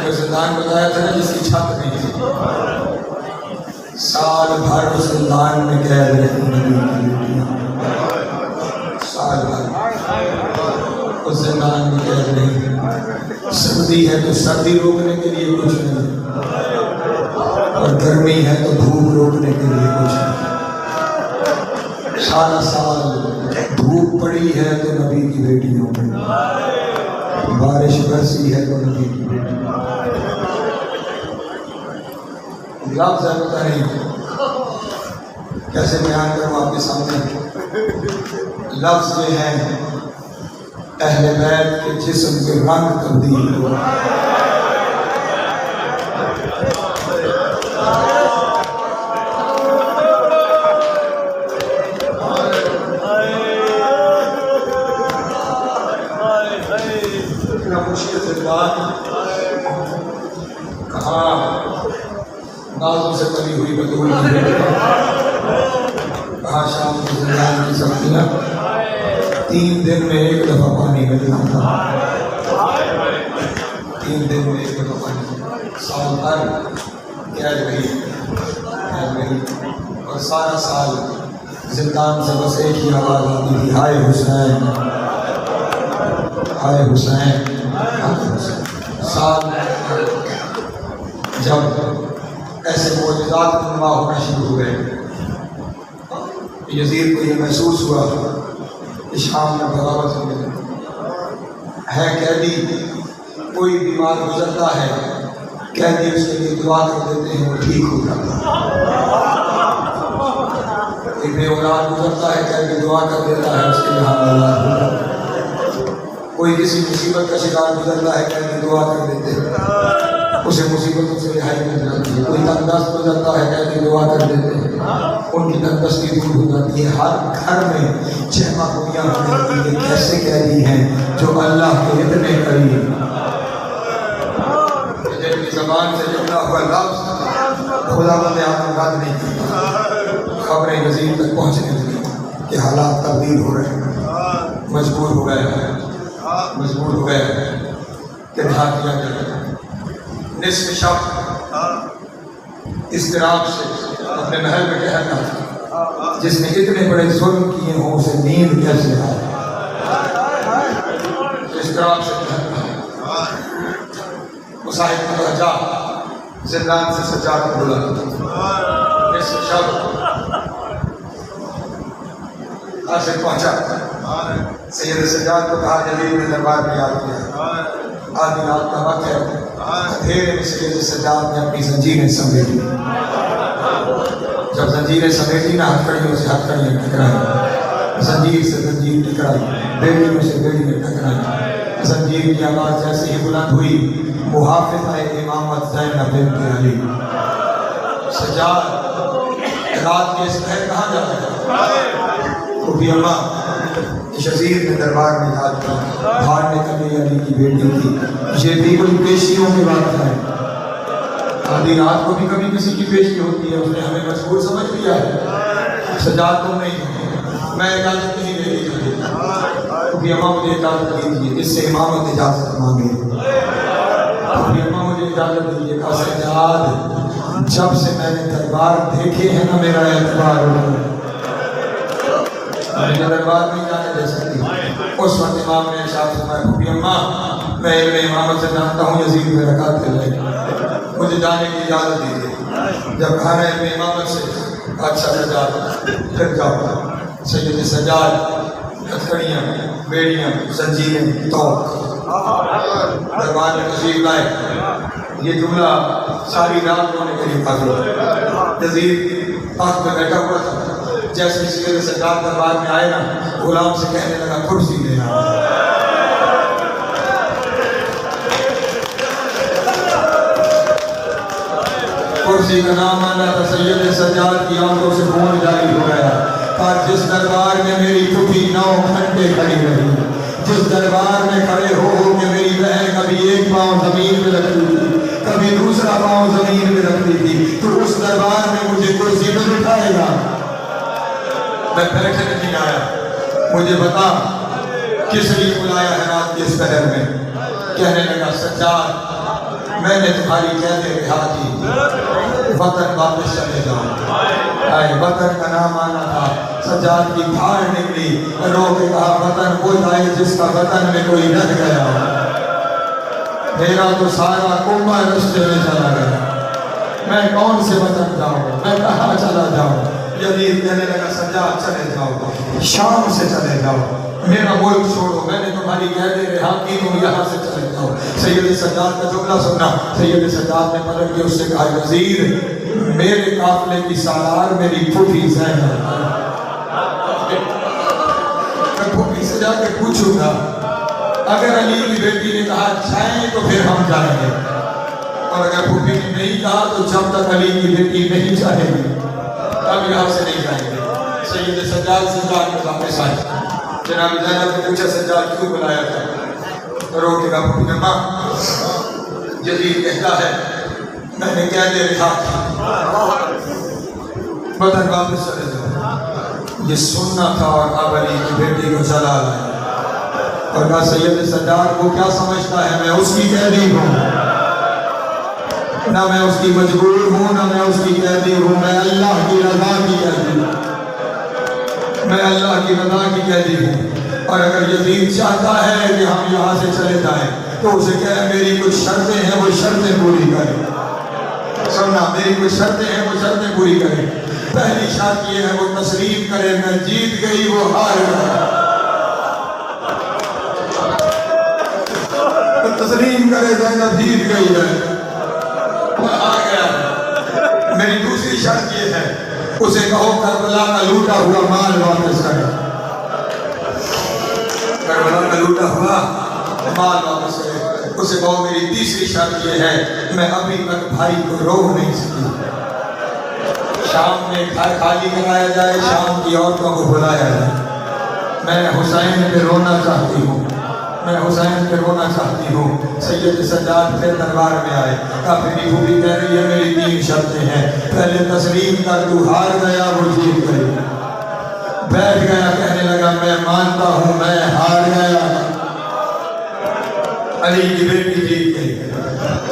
میں زندان بتایا تھا نا جس کی چھت نہیں تھی، سال بھر زندان میں قید رہی نبی کی بیٹیاں، سال بھر اس زندان میں قید رہی۔ سردی ہے تو سردی روکنے کے لیے کچھ نہیں، اور گرمی ہے تو دھوپ روکنے کے لیے کچھ نہیں۔ سارا سال دھوپ پڑی ہے تو نبی کی بیٹیوں میں، بارش برسی ہے تو نبی کی بیٹیوں۔ لفظ ہے پتہ نہیں کیسے بیان کروں آپ کے سامنے۔ لفظ یہ ہے اہل بیت کے جسم کے رنگ تبدیل ہوا۔ کہاں نازوں سے پلی ہوئی بطول کی بیٹیاں، کہاں شام کی زندان کی سختیاں، 3 دن میں 1 دفعہ پانی ملنا تھا، 3 دن میں 1 دفعہ پانی، سال بھر قید رہی، اور سارا سال زندان سے بس ایک ہی آواز آتی تھی، ہائے حسین، ہائے حسین، ہائے حسین۔ سال جب ایسے معجزات نما ہونا شروع ہوئے، یزید کو یہ محسوس ہوا کہ شام میں بغاوت ہو گئی ہے، قیدی کوئی بیمار گزرتا ہے، قیدی اس کے لیے دعا کر دیتے ہیں، وہ ٹھیک ہو جاتا ہے۔ کوئی بے اولاد گزرتا ہے، قیدی دعا کر دیتا ہے، اس کے یہاں اولاد ہو جاتا ہے۔ کوئی کسی مصیبت کا شکار گزرتا ہے، قیدی دعا کر دیتے ہیں، اسے مصیبتوں سے رہائی مل جاتی ہے۔ کوئی تنگ دست گزرتا ہے، قیدی دعا کر دیتے ہیں، ان کی تنگ دستی دور ہو جاتی ہے۔ ہر گھر میں چہمہ گویاں ہونے لگتی ہے، کیسے قیدی ہیں جو اللہ کے اتنے قریب، جن کی زبان سے نکلا ہوا لفظ خدا بند آدم رد نہیں کرتا۔ خبریں یزید تک پہنچنے لگی کہ حالات تبدیل ہو رہے ہیں، مجبور ہو گئے کہ دھا کیا جائے۔ نصف شب اضطراب سے اپنے محل میں ٹہلنا تھا، جس نے اتنے بڑے ظلم کیے ہوں اسے نیند کیسے آئے، اضطراب سے ٹہلنا۔ مصاحب نے کہا جا زندان سے سجاد کو بلا، نصف شب حاصل پہنچا، سید سجاد کو کہا جلیل نے دربار میں یاد کیا، آدھی رات کا وقت ہے، اندھیرے میں سید سجاد نے اپنی زنجیریں سمیٹی۔ جب زنجیریں سمیٹی نہ ہتھکڑیوں سے ہتھکڑیاں ٹکرائی، زنجیر سے زنجیر ٹکرائی، بیڑیوں سے بیڑیاں ٹکرائی۔ زنجیر کی آواز جیسے ہی بلند ہوئی، محافظہ امامت زینب بنت علی، سجاد رات کے اس پہر کہاں جاتا ہے؟ خوبی اماں شزیر نے دربار میں یاد کیا، بھاڑ نے کبھی علی کی بیٹی تھی، یہ بھی کوئی پیشیوں کی بات ہے۔ آدھی رات کو بھی کبھی کسی کی پیشی ہوتی ہے، اس نے ہمیں مجبور سمجھ لیا ہے۔ سجاد تم نہیں ہو، میں اجازت نہیں دے دی جاتی، خوبی اماں مجھے اجازت دیجیے، اس سے امامت اجازت مانگے۔ خوبی اماں مجھے اجازت دیجیے، کہا سجاد جب سے میں نے دربار دیکھے ہیں نا میرا اعتبار ہو گیا، مجھے دربار نہیں جانے دے سکتی۔ اس وقت امام نے ارشاد فرمایا، خوبی اماں میں علم امامت سے جانتا ہوں یزید میں رکعت لے، مجھے جانے کی اجازت دیجیے۔ جب کہا ہے علم امامت سے، اچھا سجاد پھر جاؤ۔ سید سجاد ہتھکڑیاں، بیڑیاں، زنجیریں، توق دربار میں تشریف لائے۔ یہ جملہ ساری رات ہونے کے لیے حاضر۔ یزید تخت میں بیٹھا ہوا تھا، جیسے سید سجاد دربار میں آئے نا، غلام سے کہنے لگا کرسی دے آ۔ کرسی کا نام آنا تھا، سید سجاد کی آنکھوں سے خون جاری ہو گیا۔ اور جس دربار میں میری پھوپھی 9 گھنٹے کھڑی رہی، جس دربار میں کھڑے ہو کہ میری بہن کبھی ایک پاؤں زمین پہ رکھتی تھی، کبھی دوسرا پاؤں زمین پہ رکھتی تھی، تو اس دربار میں مجھے کرسی پہ بٹھائے گا؟ میں بیٹھے نہیں آیا، مجھے بتا کس لیے بلایا ہے رات کے اس پہر میں؟ کہنے لگا سجاد میں نے تمہاری قید رہا کی، وطن واپس چلے جاؤ۔ آئے وطن کا نام آنا تھا، سجاد کی دھار نکلی، رو کے کہا وطن وہ جائے جس کا وطن میں کوئی رہ گیا، میرا تو سارا کنبہ رشتے میں چلا گیا، میں کون سے وطن جاؤں، میں کہاں چلا جاؤں؟ یزید کہنے لگا سجاد چلے جاؤ، شام سے چلے جاؤ، میرا ملک چھوڑو، میں نے تمہاری قید رہا کی، تم یہاں سے چلے جاؤ۔ سید سجاد کا جملہ سننا، سید سجاد نے پلٹ کے اس سے کہا وزیر میرے قافلے کی سالار میری پھوپھی زینب، میں پھوپھی سے جا کے پوچھوں گا، اگر علی کی بیٹی نے کہا جائیں تو پھر ہم جائیں گے، اور اگر پھوپھی نے نہیں کہا تو جب تک علی کی بیٹی نہیں چاہے گی اب یہاں سے نہیں جائیں گے۔ سید سجاد سے جا کے واپس آئے، جناب زینب نے پوچھا سجاد کیوں بلایا تھا؟ رو کے کہا پھوپھی نے ماں یزید کہتا ہے میں نے کہہ دے رہا وطن واپس چلے جاؤ، یہ سننا تھا، اور اب علی کی بیٹی کو چلا لائے اور کہا سید سجاد کو کیا سمجھتا ہے میں اس کی قیدی ہوں، نہ میں اس کی مجبور ہوں، نہ میں اس کی قیدی ہوں، میں اللہ کی رضا کی قیدی ہوں، میں اللہ کی رضا کی قیدی ہوں۔ اور اگر یزید چاہتا ہے کہ ہم یہاں سے چلے جائیں تو اسے کہے میری کچھ شرطیں ہیں وہ شرطیں پوری کریں، سننا میری کچھ شرطیں ہیں وہ شرطیں پوری کریں۔ پہلی شرط یہ ہے وہ تسلیم کرے میں جیت گئی وہ ہار گیا، تسلیم کرے زینب جیت گئی ہے وہ ہار گیا۔ میری دوسری شرط یہ ہے اسے کہو کربلا کا لوٹا ہوا مال واپس کرے، کربلا کا لوٹا ہوا مال واپس کرے۔ اسے کہو میری تیسری شرط یہ ہے میں ابھی تک بھائی کو روک نہیں سکی، شام میں گھر خالی کرایا جائے، شام کی عورتوں کو بلایا جائے، میں حسین پہ رونا چاہتی ہوں، میں حسین پہ رونا چاہتی ہوں۔ سید سجاد پھر دربار میں آئے، کہا میری پھوپھی کہہ رہی ہے میری تین شرطیں ہیں، پہلے تسلیم کر تو ہار گیا وہ جیت گئی، بیٹھ گیا کہنے لگا میں مانتا ہوں میں ہار گیا، علی کی بیٹی جیت گئی،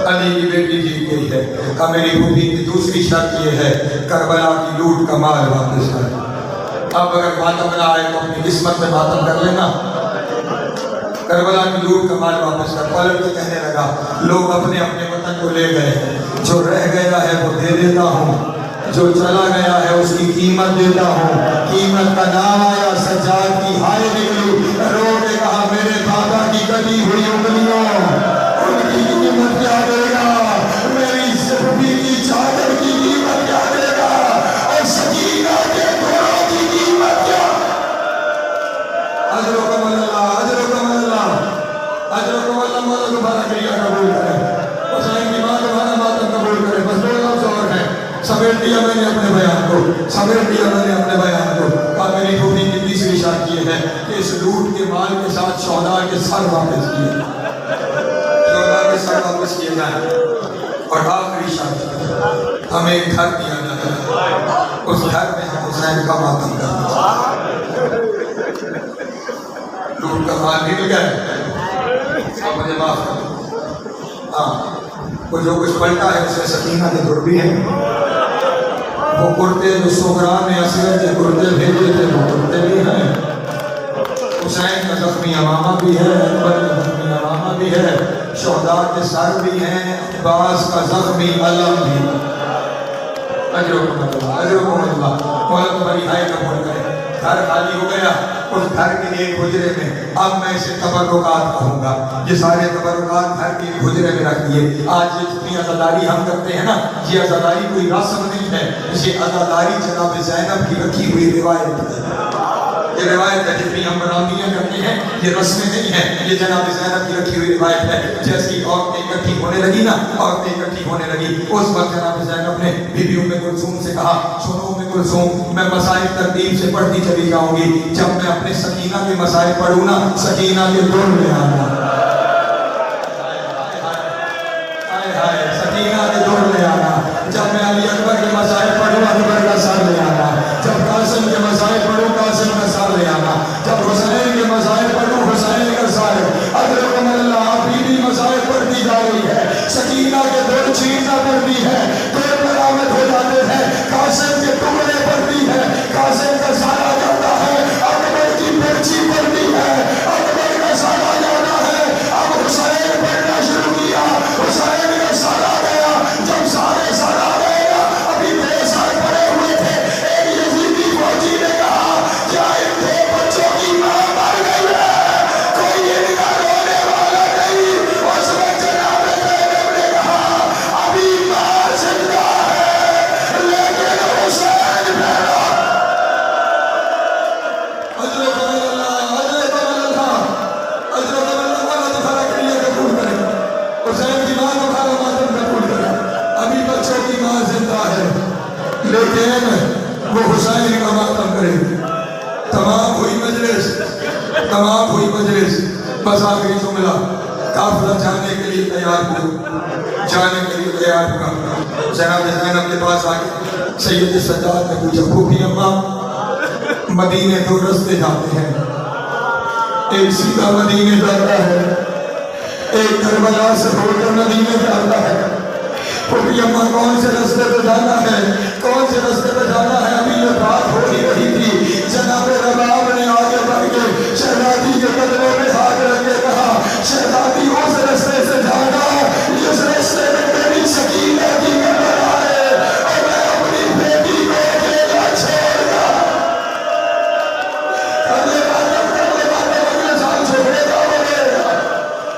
علی کی بیٹی جیت گئی ہے۔ کہا میری پھوپھی کی دوسری شرط یہ ہے کربلا کی لوٹ کا مال واپس کر۔ اب اگر ماتم نہ آئے تو اپنی قسمت میں ماتم کر لینا، کربلا کی لوٹ کا مال واپس کر۔ پلٹ کے کہنے لگا لوگ اپنے اپنے وطن کو لے گئے، جو رہ گیا ہے وہ دے دیتا ہوں، جو چلا گیا ہے اس کی قیمت دیتا ہوں۔ قیمت کا نام آیا، سجاد کی ہائے نکلی، رو کے کہا میرے دادا کی کٹی ہوئی انگلیوں ان کی قیمت کیا دے گا، میری صفی کی چادر کی قیمت کیا دے گا، اور سکینہ کے گھوڑوں کی قیمت کیا۔ اجرکم اللہ، اجرکم اللہ، اجرکم اللہ، مولا تمہارا کریا قبول کرے، حسین کی ماں تمہارا ماتم قبول کرے۔ بس دو لفظ اور ہیں، سمیٹ دیا میں نے اپنے بیان کو، سمیٹ دیا میں نے اپنے بیان کو۔ کہا میری پھوپھی کی تیسری شرط یہ ہے کہ اس لوٹ کے مال کے ساتھ شہداء کے سر واپس کیے، شہداء کے سر واپس کیے جائیں۔ اور آخری شرط ہمیں ایک گھر دیا جائے، اس گھر میں ہم حسین کا ماتم کریں۔ لوٹ کا مال نکل گیا، اب مجھے معاف کرو، ہاں وہ جو کچھ پلٹا ہے اس میں سکینہ کے در بھی ہیں، وہ کرتے جو سغرا نے اصغر کے کرتے بھیجے تھے وہ کرتے بھی ہیں، حسین کا زخمی امامہ بھی ہے، اکبر کا زخمی امامہ بھی ہے، شہداء کے سر بھی ہیں، عباس کا زخمی علم بھی۔ اجرکم اللہ، اجرکم اللہ، مولا تمہاری ہائے قبول کرے۔ گھر خالی ہو گیا، اس گھر کے ایک حجرے میں اب میں اسے تبرکات کہوں گا، یہ سارے تبرکات گھر کے حجرے میں رکھ دیے۔ آج یہ جتنی عزاداری ہم کرتے ہیں نا، یہ عزاداری کوئی رسم نہیں ہے، یہ عزاداری جناب زینب کی رکھی ہوئی روایت ہے، یہ روایت ہے۔ جتنی ہم برامدیاں کرتے ہیں یہ رسمیں نہیں ہیں، یہ جناب زینب کی رکھی ہوئی روایت ہے۔ جیسی عورتیں اکٹھی ہونے لگی نا، عورتیں اکٹھی ہونے لگی، اس وقت جناب زینب نے بی بی ام کلثوم سے کہا سنو ام کلثوم میں مسائل ترتیب سے پڑھتی چلی جاؤں گی، جب میں اپنے سکینہ کے مسائل پڑھوں نا سکینہ کے دور میں آنا، سکینہ کے دور میں آنا، جب میں علی اکبر کے مسائل پڑھوں اکبر کا سر لے آنا، جب قاسم کے مسائل پڑھوں قاسم کا سر لے آنا، جب حسین کے مسائل پڑھوں حسین کا سر۔ اجرکم اللہ، بی بی مسائل پڑھتی جا رہی ہے، سکینہ حسین وہ حسین کا ماتم کرے. تمام ہوئی مجلس بس آخری جملہ قافلہ جانے کے لیے تیار ہوا. جناب زینب کے پاس آگے سید سجاد نے پوچھا پھوپھی اماں مدینے دو رستے جاتے ہیں, ایک سیدھا مدینے جاتا ہے, ایک کربلا سے ہو کر مدینے جاتا ہے. پھوپھی اماں کون سے رستے پہ جانا ہے, کون سے رستے پہ جانا ہے؟ ابھی یہ بات ہو ہی رہی تھی. جناب رباب نے آگے بڑھ کے شہزادی کے قدموں میں ہاتھ رکھ کے کہا شہزادی اس رستے سے جانا جس رستے میں میری سکینہ کی قبر آئے اور میں اپنی بیٹی کو اکیلا چھوڑ گا.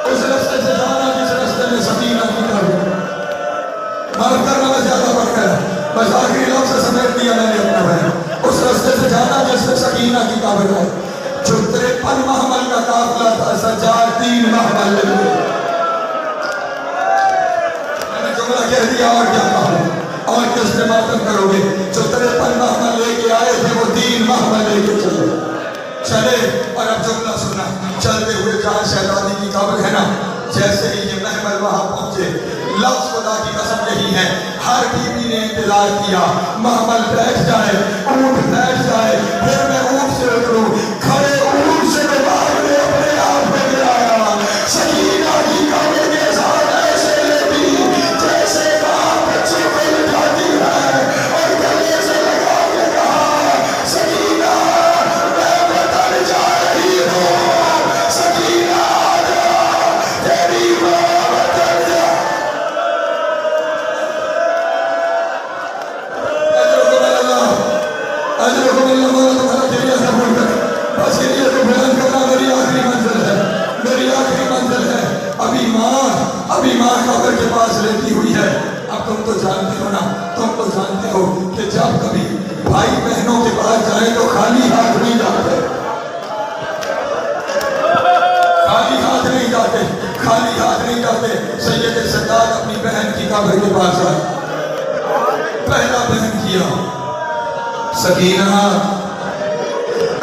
اس رستے سے جانا جس رستے میں سکینہ کی قبر. معاف کرنا میں زیادہ بڑھ گیا, بس آخری لفظ سمیٹ دیا میں نے اپنا بھائی. اس رستے سے جانا جس میں سکینہ کی قبر ہے. جو 53 محمل کا قافلہ تھا سجاد 3 محمل لے گئے. میں نے جملہ کہہ دیا اور کیا کہا اور کس سے ماتم کرو گے. جو 53 محمل لے کے آئے تھے وہ 3 محمل لے کے چلے. اور اب جملہ سننا, چلتے ہوئے جہاں شہزادی کی قبر ہے نا, جیسے ہی یہ محمل وہاں پہنچے لفظ خدا کی قسم یہی ہے ہر بیوی نے انتظار کیا محمل بیٹھ جائے, اونٹ بیٹھ جائے, پھر میں اونٹ سے اتروں. کھڑے اونٹ سے میں باغ نے اپنے آپ میں گرایا. سکینہ کی قبر کے ساتھ ایسے لیٹی جیسے ماں بچے کو لٹاتی ہے اور گلے سے لگا کے کہا سکینہ میں بدل جا رہی ہوں, سکینہ آجا تیری ماں بدل جا. اجرکم اللہ مولا تمہارا دنیا سے بول کر بس یہ لیے تو بیان کرنا میری آخری منزل ہے, میری آخری منزل ہے. ابھی ماں قبر کے پاس لیٹی ہوئی ہے. اب تم تو جانتے ہو نا, تم تو جانتے ہو کہ جب کبھی بھائی بہنوں کے پاس جائیں تو خالی ہاتھ نہیں جاتے, خالی ہاتھ نہیں جاتے. سید سجاد اپنی بہن کی قبر کے پاس آئے, پہلا بہن کیا سکینہ.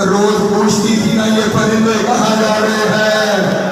روز پوچھتی تھی نا یہ پرندے کہاں جا رہے ہیں,